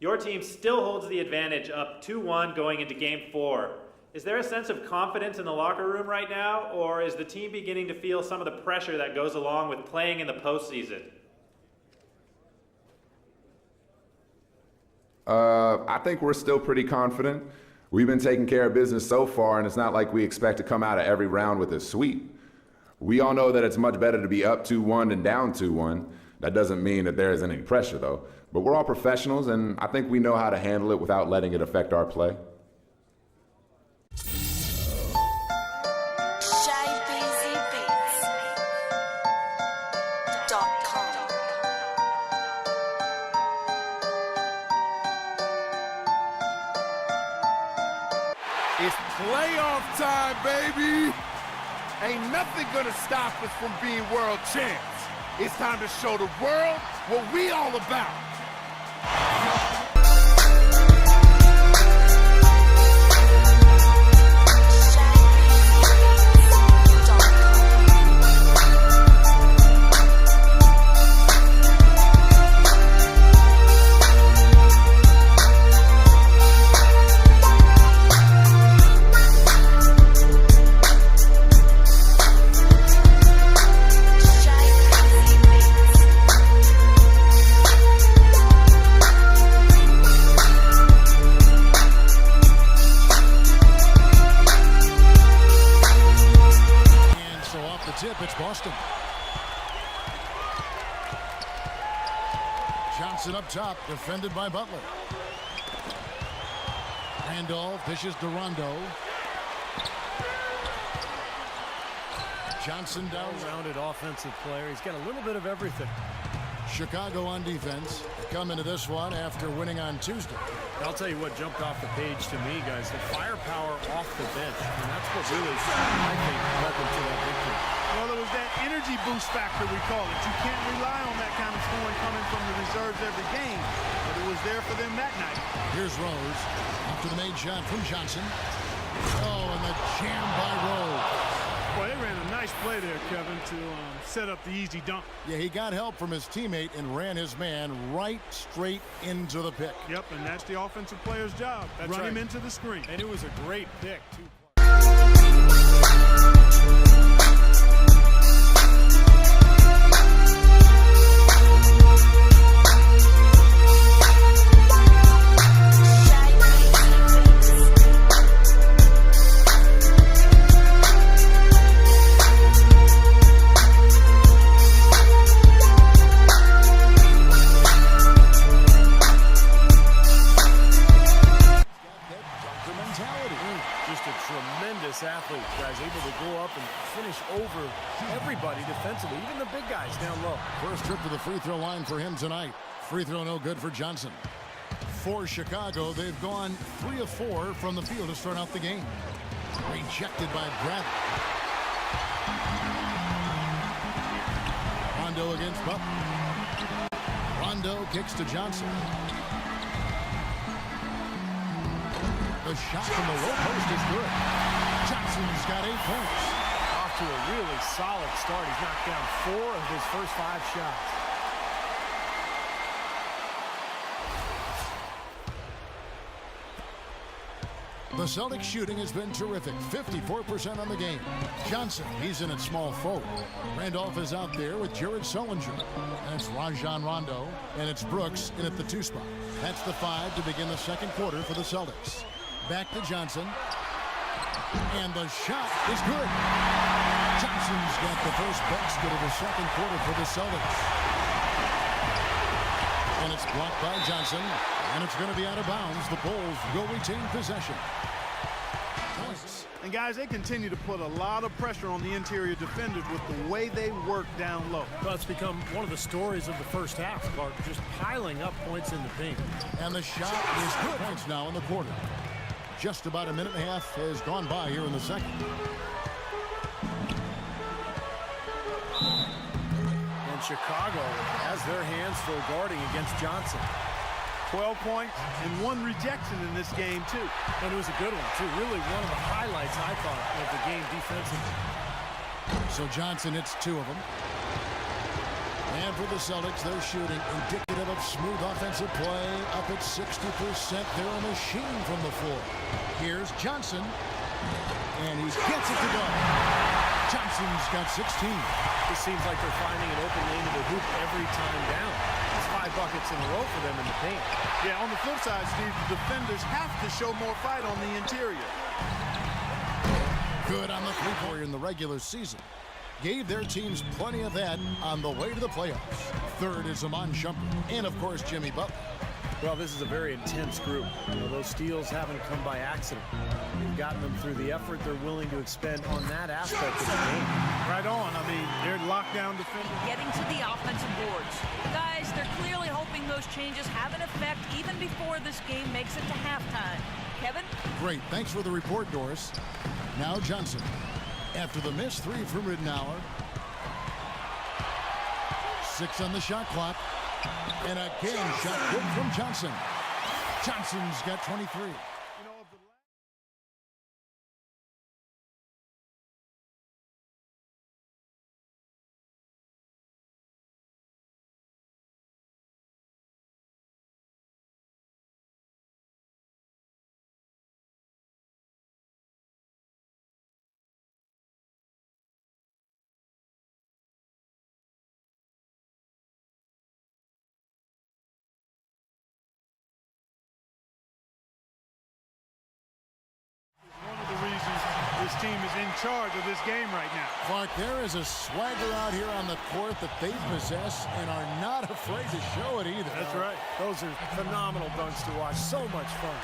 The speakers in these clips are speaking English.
Your team still holds the advantage up 2-1 going into Game 4. Is there a sense of confidence in the locker room right now, or is the team beginning to feel some of the pressure that goes along with playing in the postseason? I think we're still pretty confident. We've been taking care of business so far, and it's not like we expect to come out of every round with a sweep. We all know that it's much better to be up 2-1 than down 2-1. That doesn't mean that there isn't any pressure, though. But we're all professionals, and I think we know how to handle it without letting it affect our play. It's playoff time, baby! Ain't nothing gonna stop us from being world champs. It's time to show the world what we all about. It's Boston. Johnson up top, defended by Butler. Randolph dishes to Rondo. Johnson down. Well-rounded offensive player. He's got a little bit of everything. Chicago on defense. They come into this one after winning on Tuesday. I'll tell you what jumped off the page to me, guys. The firepower off the bench. And that's what really, I think, led them to that victory. Well, it was that energy boost factor, we call it. You can't rely on that kind of scoring coming from the reserves every game. But it was there for them that night. Here's Rose. After the made shot from Johnson. Oh, and the jam by Rose. Boy, they ran a nice play there, Kevin, to set up the easy dunk. Yeah, he got help from his teammate and ran his man right straight into the pick. Yep, and that's the offensive player's job. Run him into the screen. And it was a great pick, too. Athlete, guys, able to go up and finish over everybody defensively, even the big guys down low. First trip to the free throw line for him tonight. Free throw no good for Johnson. For Chicago, they've gone 3 of 4 from the field to start out the game. Rejected by Bradley. Rondo against Butler. Rondo kicks to Johnson. The shot from the low post is good. Johnson's got 8 points. Off to a really solid start. He's knocked down 4 of his first 5 shots. The Celtics shooting has been terrific. 54% on the game. Johnson, he's in at small forward. Randolph is out there with Jared Sullinger. That's Rajon Rondo. And it's Brooks in at the 2 spot. That's the 5 to begin the second quarter for the Celtics. Back to Johnson. And the shot is good. Johnson's got the first basket of the second quarter for the Celtics. And it's blocked by Johnson. And it's going to be out of bounds. The Bulls will retain possession. Points. And guys, they continue to put a lot of pressure on the interior defenders with the way they work down low. Well, it's become one of the stories of the first half, Clark, just piling up points in the paint. And the shot is good. Points now in the quarter. Just about a minute and a half has gone by here in the second. And Chicago has their hands full guarding against Johnson. 12 points and 1 rejection in this game, too. And it was a good one, too. Really one of the highlights, I thought, of the game defensively. So Johnson hits 2 of them. And for the Celtics, their shooting indicative of smooth offensive play. Up at 60%, they're a machine from the floor. Here's Johnson, and he gets it to go. Johnson's got 16. It seems like they're finding an open lane to the hoop every time down. It's 5 buckets in a row for them in the paint. Yeah, on the flip side, Steve, the defenders have to show more fight on the interior. Good on the three-pointer in the regular season. Gave their teams plenty of that on the way to the playoffs. Third is Amon Shumpert, and of course Jimmy Butler. Well, this is a very intense group. You know, those steals haven't come by accident. They've gotten them through the effort they're willing to expend on that aspect of the game. Right on. I mean, they're lockdown defenders. Getting to the offensive boards. Guys, they're clearly hoping those changes have an effect even before this game makes it to halftime. Kevin? Great. Thanks for the report, Doris. Now Johnson. After the missed three from Ridnour. 6 on the shot clock. And again, shot good from Johnson. Johnson's got 23. This team is in charge of this game right now. Clark, there is a swagger out here on the court that they possess and are not afraid to show it either. That's right. Those are phenomenal dunks to watch. So much fun.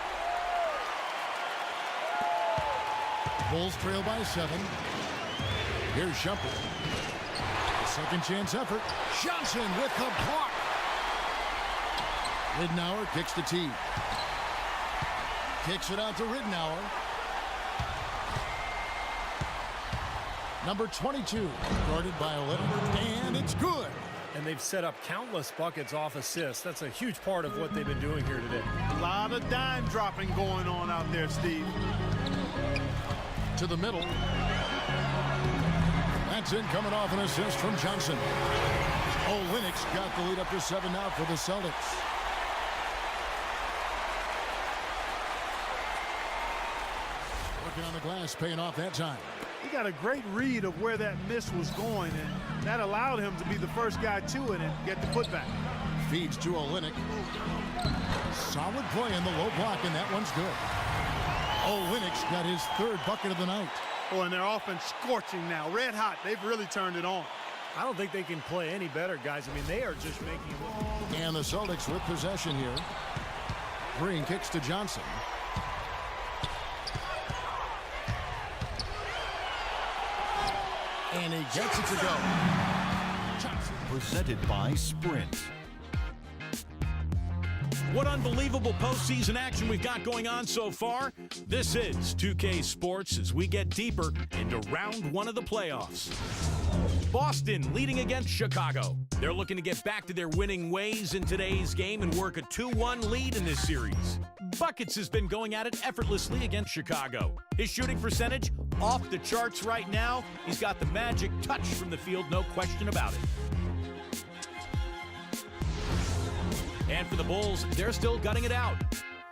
Bulls trail by 7. Here's Shumpert. Second chance effort. Johnson with the block. Ridnour kicks the tee. Kicks it out to Ridnour. Number 22, guarded by Olynyk, and it's good. And they've set up countless buckets off assists. That's a huge part of what they've been doing here today. A lot of dime dropping going on out there, Steve. To the middle. That's in, coming off an assist from Johnson. Olynyk's got the lead up to 7 now for the Celtics. Working on the glass, paying off that time. He got a great read of where that miss was going, and that allowed him to be the first guy to it and get the putback. Feeds to Olynyk. Solid play in the low block, and that one's good. Olynyk's got his 3rd bucket of the night. Oh, and their offense scorching now. Red hot. They've really turned it on. I don't think they can play any better, guys. I mean, they are just making it look. And the Celtics with possession here. Green kicks to Johnson. And he gets it to go. Johnson. Presented by Sprint. What unbelievable postseason action we've got going on so far. This is 2K Sports as we get deeper into round 1 of the playoffs. Boston leading against Chicago. They're looking to get back to their winning ways in today's game and work a 2-1 lead in this series. Buckets has been going at it effortlessly against Chicago. His shooting percentage off the charts right now. He's got the magic touch from the field, no question about it. And for the Bulls, they're still gutting it out.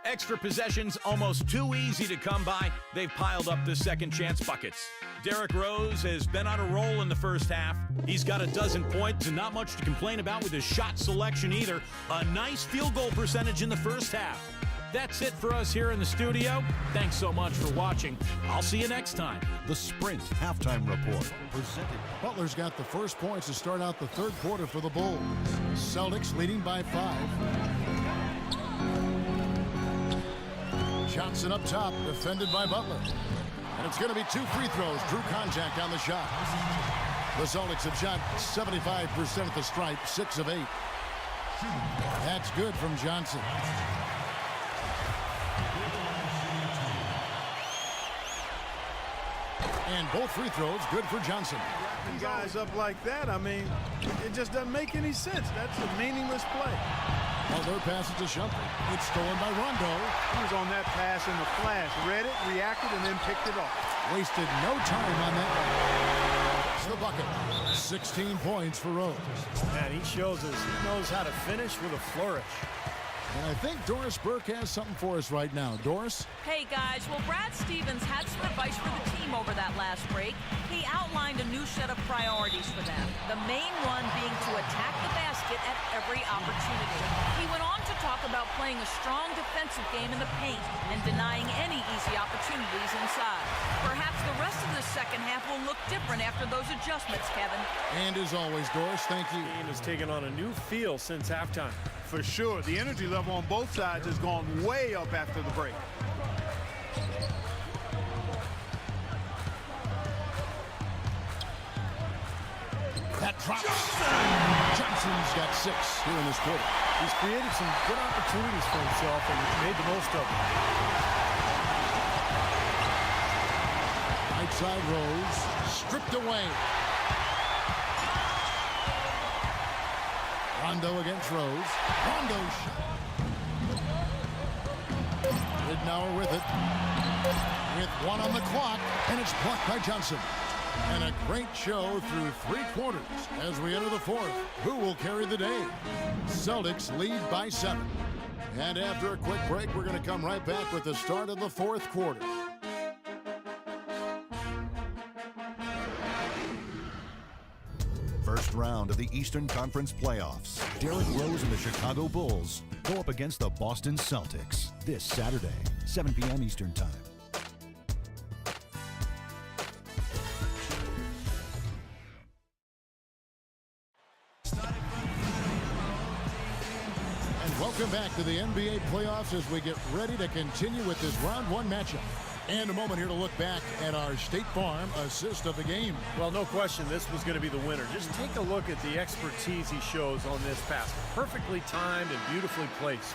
Extra possessions almost too easy to come by. They've piled up the second chance buckets. Derrick Rose has been on a roll in the first half. He's got a dozen points and not much to complain about with his shot selection either. A nice field goal percentage in the first half. That's it for us here in the studio. Thanks so much for watching. I'll see you next time. The Sprint Halftime Report. Presented. Butler's got the first points to start out the 3rd quarter for the Bulls. Celtics leading by 5. Johnson up top, defended by Butler. And it's going to be 2 free throws. Drew contact on the shot. The Celtics have shot 75% at the stripe, 6 of 8. That's good from Johnson. And both free throws good for Johnson. Wrapping guys up like that, I mean, it just doesn't make any sense. That's a meaningless play. Butler passes to Shumpert. It's stolen by Rondo. He was on that pass in the flash, read it, reacted, and then picked it off. Wasted no time on that one. the bucket. 16 points for Rose. And he shows us he knows how to finish with a flourish. And I think Doris Burke has something for us right now. Doris? Hey, guys. Well, Brad Stevens had some advice for the team over that last break. He outlined a new set of priorities for them, the main one being to attack the basket at every opportunity. He went on to talk about playing a strong defensive game in the paint and denying any easy opportunities inside. Perhaps the rest of the second half will look different after those adjustments, Kevin. And as always, Doris, thank you. The game has taken on a new feel since halftime. For sure, the energy level on both sides has gone way up after the break. That drops. Johnson's got 6 here in this quarter. He's created some good opportunities for himself and made the most of them. Right side Rose, stripped away. Rondo against Rose. Rondo shot. Ridnour with it. With 1 on the clock, and it's blocked by Johnson. And a great show through 3 quarters as we enter the 4th. Who will carry the day? Celtics lead by 7. And after a quick break, we're going to come right back with the start of the 4th quarter. First round of the Eastern Conference playoffs. Derrick Rose and the Chicago Bulls go up against the Boston Celtics this Saturday, 7 p.m. Eastern Time. And welcome back to the NBA playoffs as we get ready to continue with this round 1 matchup. And a moment here to look back at our State Farm assist of the game. Well, no question, this was going to be the winner. Just take a look at the expertise he shows on this pass. Perfectly timed and beautifully placed.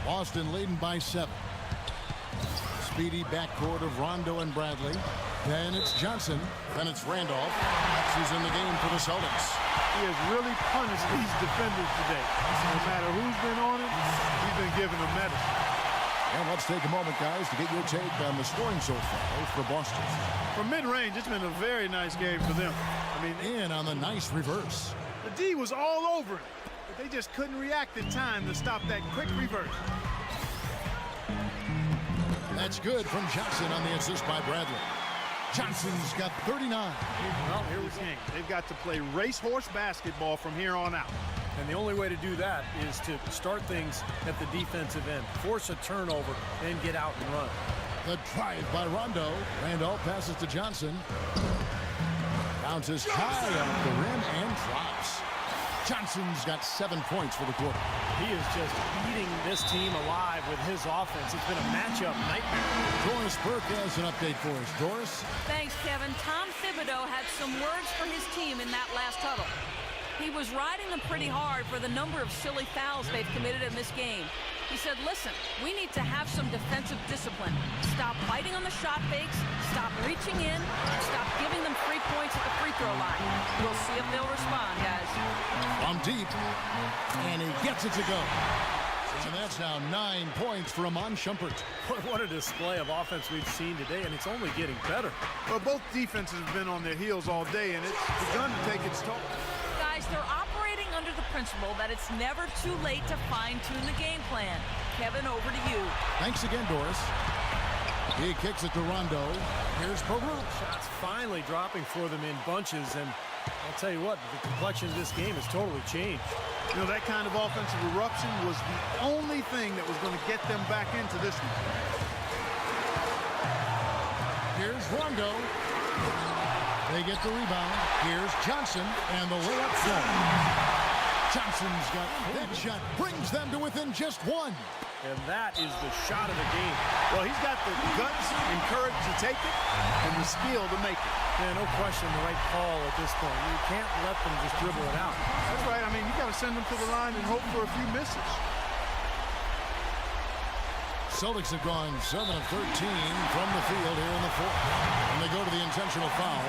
Boston leading by 7. Speedy backcourt of Rondo and Bradley. Then it's Johnson. Then it's Randolph. He's in the game for the Celtics. He has really punished these defenders today. No matter who's been on him, he's been giving them medicine. And let's take a moment, guys, to get your take on the scoring so far for Boston. From mid-range, it's been a very nice game for them. I mean, in on the nice reverse. The D was all over it, but they just couldn't react in time to stop that quick reverse. That's good from Johnson on the assist by Bradley. Johnson's got 39. Well, here we go. They've got to play racehorse basketball from here on out. And the only way to do that is to start things at the defensive end. Force a turnover, then get out and run. The drive by Rondo. Randolph passes to Johnson. Bounces high off the rim and drops. Johnson's got 7 points for the quarter. He is just eating this team alive with his offense. It's been a matchup nightmare. Doris Burke has an update for us. Doris? Thanks, Kevin. Tom Thibodeau had some words for his team in that last huddle. He was riding them pretty hard for the number of silly fouls they've committed in this game. He said, listen, we need to have some defensive discipline. Stop biting on the shot fakes, stop reaching in, and stop giving them free points at the free throw line. We'll see if they'll respond, guys. From deep, and he gets it to go. And that's now 9 points for Amon Shumpert. What a display of offense we've seen today, and it's only getting better. Well, both defenses have been on their heels all day, and it's begun to take its toll. Guys, they're operating under the principle that it's never too late to fine-tune the game plan. Kevin, over to you. Thanks again, Doris. He kicks it to Rondo. Here's Peru. Shots finally dropping for them in bunches, and I'll tell you what, the complexion of this game has totally changed. You know, that kind of offensive eruption was the only thing that was going to get them back into this one. Here's Rondo. They get the rebound. Here's Johnson, and the layup flow. Johnson's got that shot, brings them to within just 1. And that is the shot of the game. Well, he's got the guts and courage to take it and the skill to make it. Yeah, no question the right call at this point. You can't let them just dribble it out. That's right. I mean, you got to send them to the line and hope for a few misses. Celtics have gone 7 of 13 from the field here in the 4th. And they go to the intentional foul.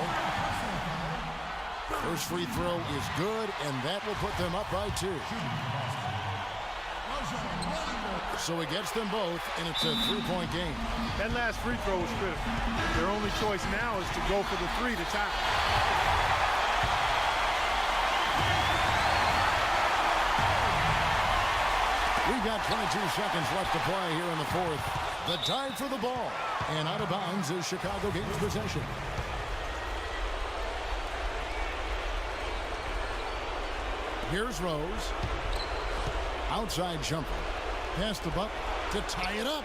First free throw is good, and that will put them up by 2. So he gets them both, and it's a 3-point game. That last free throw was critical. Their only choice now is to go for the 3 to tie. We've got 22 seconds left to play here in the fourth. The dive for the ball. And out of bounds is Chicago gains possession. Here's Rose. Outside jumper. Pass the Butler to tie it up.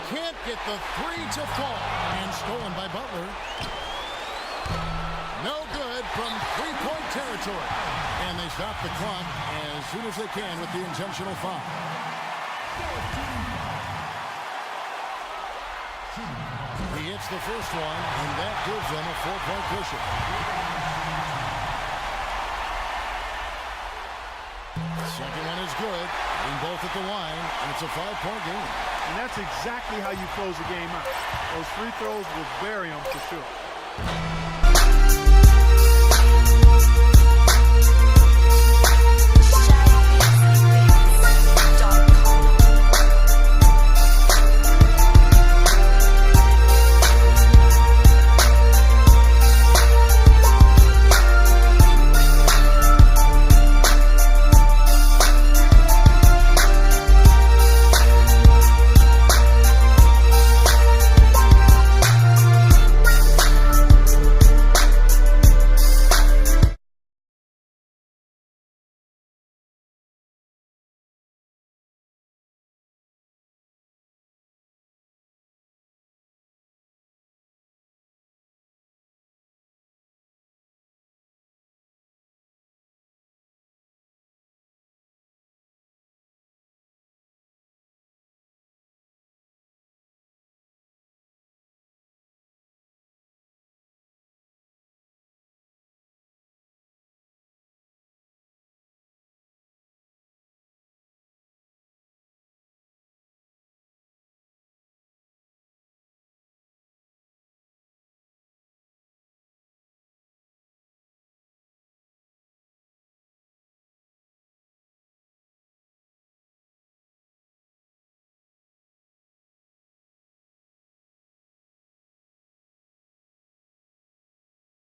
Can't get the 3 to fall. And stolen by Butler. No good from 3-point territory. And they stop the clock as soon as they can with the intentional foul. He hits the first one, and that gives them a 4-point cushion. Second one is good. Being both at the line, and it's a 5-point game. And that's exactly how you close a game out. Those free throws will bury them for sure.